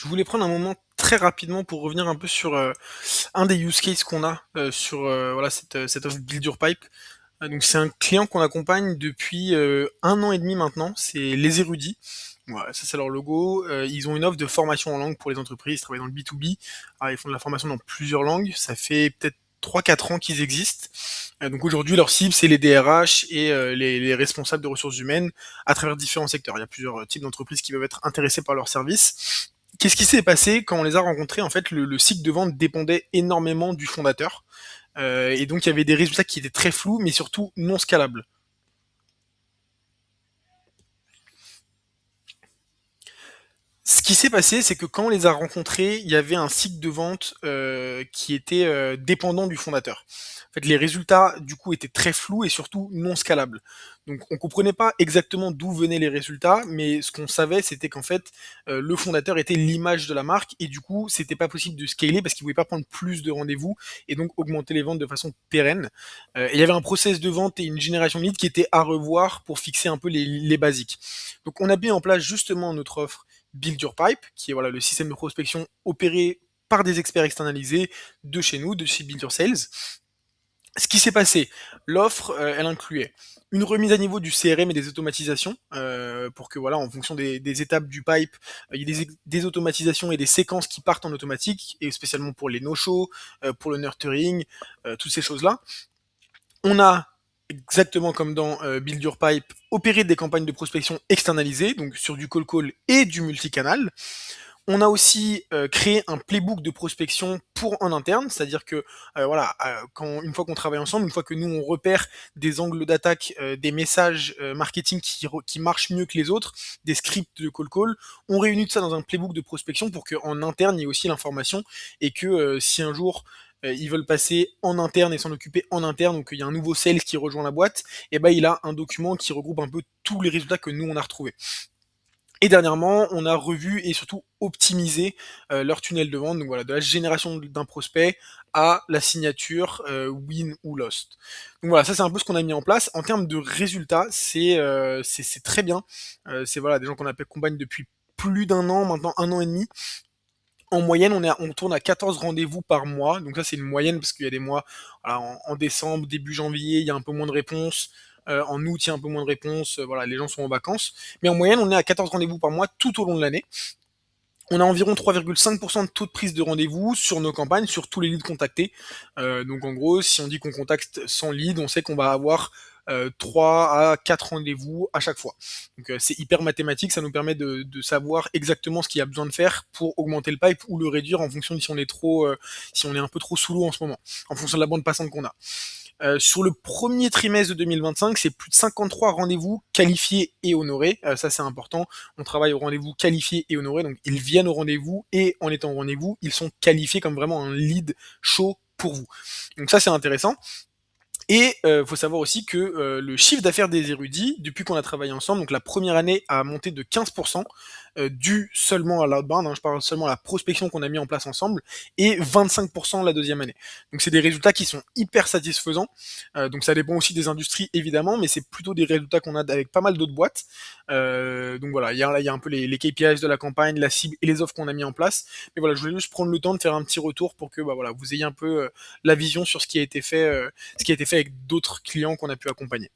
Je voulais prendre un moment très rapidement pour revenir un peu sur un des use cases qu'on a sur voilà cette offre Build Your Pipe. Donc c'est un client qu'on accompagne depuis 1 an et demi maintenant, c'est Les Érudits. Voilà, ça c'est leur logo. Ils ont une offre de formation en langue pour les entreprises, ils travaillent dans le B2B. Alors, ils font de la formation dans plusieurs langues, ça fait peut-être 3 4 ans qu'ils existent. Donc aujourd'hui leur cible c'est les DRH et les responsables de ressources humaines à travers différents secteurs. Il y a plusieurs types d'entreprises qui peuvent être intéressées par leurs services. Qu'est-ce qui s'est passé quand on les a rencontrés? En fait, le cycle de vente dépendait énormément du fondateur. Et donc, il y avait des résultats qui étaient très flous, mais surtout non scalables. Ce qui s'est passé, c'est que quand on les a rencontrés, il y avait un cycle de vente qui était dépendant du fondateur. En fait, les résultats, du coup, étaient très flous et surtout non scalables. Donc, on comprenait pas exactement d'où venaient les résultats, mais ce qu'on savait, c'était qu'en fait, le fondateur était l'image de la marque et du coup, c'était pas possible de scaler parce qu'il pouvait pas prendre plus de rendez-vous et donc augmenter les ventes de façon pérenne. Et il y avait un process de vente et une génération de leads qui était à revoir pour fixer un peu les basiques. Donc, on a mis en place justement notre offre Build Your Pipe, qui est voilà le système de prospection opéré par des experts externalisés de chez nous, de chez Build Your Sales. Ce qui s'est passé, l'offre, elle incluait une remise à niveau du CRM et des automatisations, pour que voilà, en fonction des étapes du pipe, il y ait des automatisations et des séquences qui partent en automatique, et spécialement pour les no-shows, pour le nurturing, toutes ces choses-là. On a exactement comme dans Build Your Pipe, opéré des campagnes de prospection externalisées, donc sur du call-call et du multicanal. On a aussi créé un playbook de prospection pour en interne, c'est-à-dire que voilà, une fois qu'on travaille ensemble, une fois que nous on repère des angles d'attaque, des messages marketing qui marchent mieux que les autres, des scripts de call, on réunit tout ça dans un playbook de prospection pour qu'en interne il y ait aussi l'information et que si un jour ils veulent passer en interne et s'en occuper en interne, donc il y a un nouveau sales qui rejoint la boîte, et ben il a un document qui regroupe un peu tous les résultats que nous on a retrouvés. Et dernièrement, on a revu et surtout optimisé leur tunnel de vente, donc voilà, de la génération d'un prospect à la signature win ou lost. Donc voilà, ça c'est un peu ce qu'on a mis en place. En termes de résultats, c'est très bien. C'est voilà des gens qu'on accompagne depuis plus d'1 an, maintenant 1 an et demi. En moyenne, on tourne à 14 rendez-vous par mois. Donc ça, c'est une moyenne parce qu'il y a des mois, voilà, en décembre, début janvier, il y a un peu moins de réponses. En août, il y a un peu moins de réponses. Voilà, les gens sont en vacances. Mais en moyenne, on est à 14 rendez-vous par mois tout au long de l'année. On a environ 3,5% de taux de prise de rendez-vous sur nos campagnes, sur tous les leads contactés. Donc en gros, si on dit qu'on contacte 100 leads, on sait qu'on va avoir 3 à 4 rendez-vous à chaque fois. Donc c'est hyper mathématique, ça nous permet de savoir exactement ce qu'il y a besoin de faire pour augmenter le pipe ou le réduire en fonction de si on est trop, si on est un peu trop sous l'eau en ce moment, en fonction de la bande passante qu'on a. Sur le premier trimestre de 2025, c'est plus de 53 rendez-vous qualifiés et honorés. Ça, c'est important. On travaille au rendez-vous qualifié et honoré. Donc, ils viennent au rendez-vous et en étant au rendez-vous, ils sont qualifiés comme vraiment un lead chaud pour vous. Donc, ça, c'est intéressant. Et faut savoir aussi que le chiffre d'affaires des érudits, depuis qu'on a travaillé ensemble, donc la première année a monté de 15%, dû seulement à l'outbound, hein, je parle seulement à la prospection qu'on a mis en place ensemble, et 25% la deuxième année. Donc c'est des résultats qui sont hyper satisfaisants. Donc ça dépend aussi des industries évidemment, mais c'est plutôt des résultats qu'on a avec pas mal d'autres boîtes. Donc voilà, il y a un peu les KPIs de la campagne, la cible et les offres qu'on a mis en place. Mais voilà, je voulais juste prendre le temps de faire un petit retour pour que bah, voilà, vous ayez un peu la vision sur ce qui a été fait avec d'autres clients qu'on a pu accompagner.